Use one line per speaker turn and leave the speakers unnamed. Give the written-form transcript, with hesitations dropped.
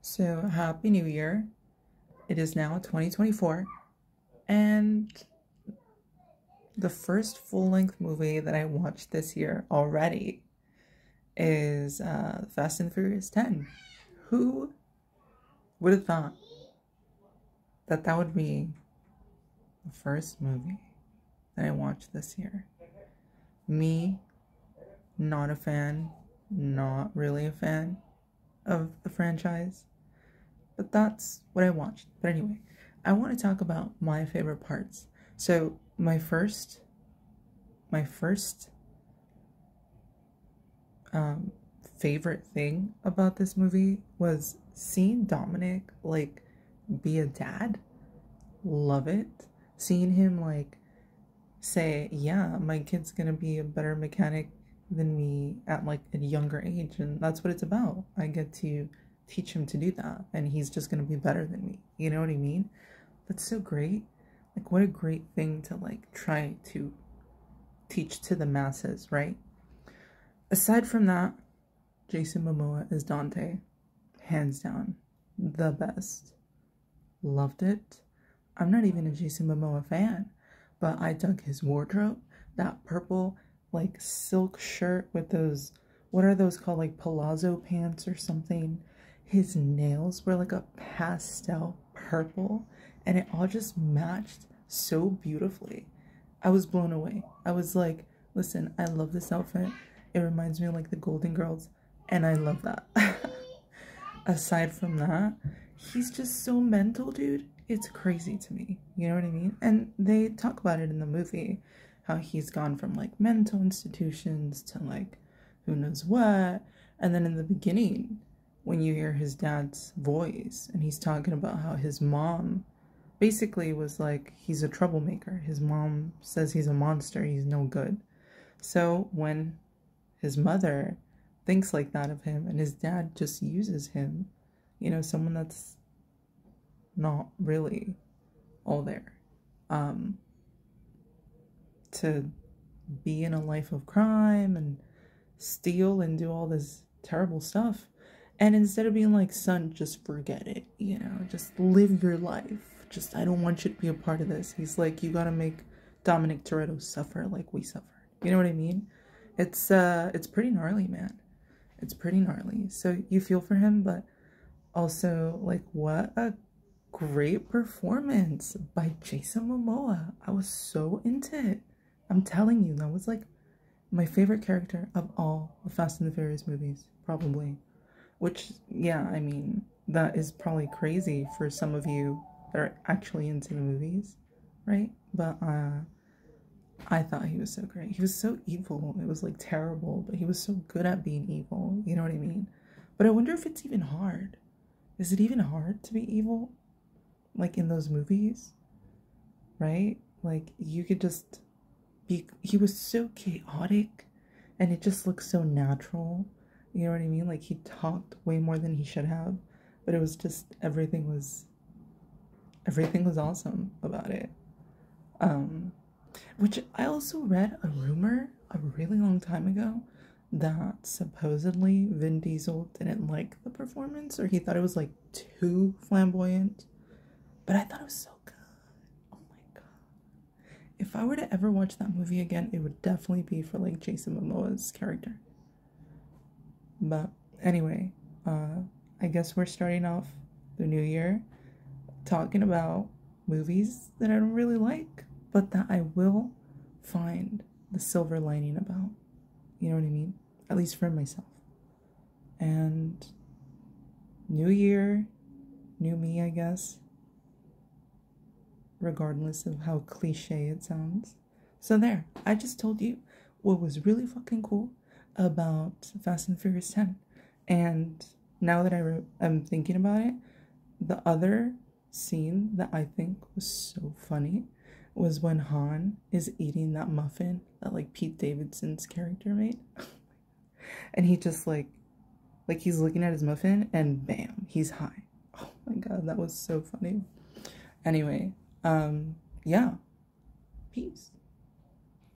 So, Happy New Year. It is now 2024, and the first full-length movie that I watched this year already is Fast and Furious 10. Who would have thought that that would be the first movie that I watched this year? Me, not a fan, not really a fan of the franchise. But that's what I watched. But anyway, I want to talk about my favorite parts. So my first favorite thing about this movie was seeing Dominic like be a dad. Love it. Seeing him like say, yeah, my kid's gonna be a better mechanic than me at like a younger age, and that's what it's about. I get to teach him to do that, and he's just gonna be better than me. You know what I mean? That's so great. Like, what a great thing to like try to teach to the masses, right? Aside from that, Jason Momoa as Dante, hands down the best. Loved it. I'm not even a Jason Momoa fan, but I dug his wardrobe. That purple like silk shirt with those, what are those called, like palazzo pants or something. His nails were like a pastel purple, and it all just matched so beautifully. I was blown away. I was like, listen, I love this outfit. It reminds me of like the Golden Girls, and I love that. Aside from that, he's just so mental, dude. It's crazy to me. You know what I mean? And they talk about it in the movie, how he's gone from like mental institutions to like who knows what. And then in the beginning, when you hear his dad's voice and he's talking about how his mom basically was like, he's a troublemaker. His mom says he's a monster, he's no good. So when his mother thinks like that of him and his dad just uses him, you know, someone that's not really all there, to be in a life of crime and steal and do all this terrible stuff. And instead of being like, son, just forget it, you know, just live your life. Just, I don't want you to be a part of this. He's like, you gotta make Dominic Toretto suffer like we suffered. You know what I mean? It's pretty gnarly, man. It's pretty gnarly. So you feel for him, but also, like, what a great performance by Jason Momoa. I was so into it. I'm telling you, that was like my favorite character of all the Fast and the Furious movies, probably. Which, yeah, I mean, that is probably crazy for some of you that are actually into the movies, right? But I thought he was so great. He was so evil. It was like terrible, but he was so good at being evil. You know what I mean? But I wonder if it's even hard. Is it even hard to be evil? Like in those movies, right? Like you could just be, he was so chaotic and it just looked so natural. You know what I mean? Like he talked way more than he should have, but it was just, everything was awesome about it. Which I also read a rumor a really long time ago that supposedly Vin Diesel didn't like the performance, or he thought it was like too flamboyant. But I thought it was so good. Oh my god. If I were to ever watch that movie again, it would definitely be for like Jason Momoa's character. But anyway, I guess we're starting off the new year talking about movies that I don't really like, but that I will find the silver lining about. You know what I mean? At least for myself. And new year, new me, I guess. Regardless of how cliche it sounds. So there, I just told you what was really fucking cool about Fast and Furious 10. And now that I'm thinking about it, the other scene that I think was so funny was when Han is eating that muffin that like Pete Davidson's character made. And he just like he's looking at his muffin and bam, he's high. Oh my god, that was so funny. Anyway, yeah, peace.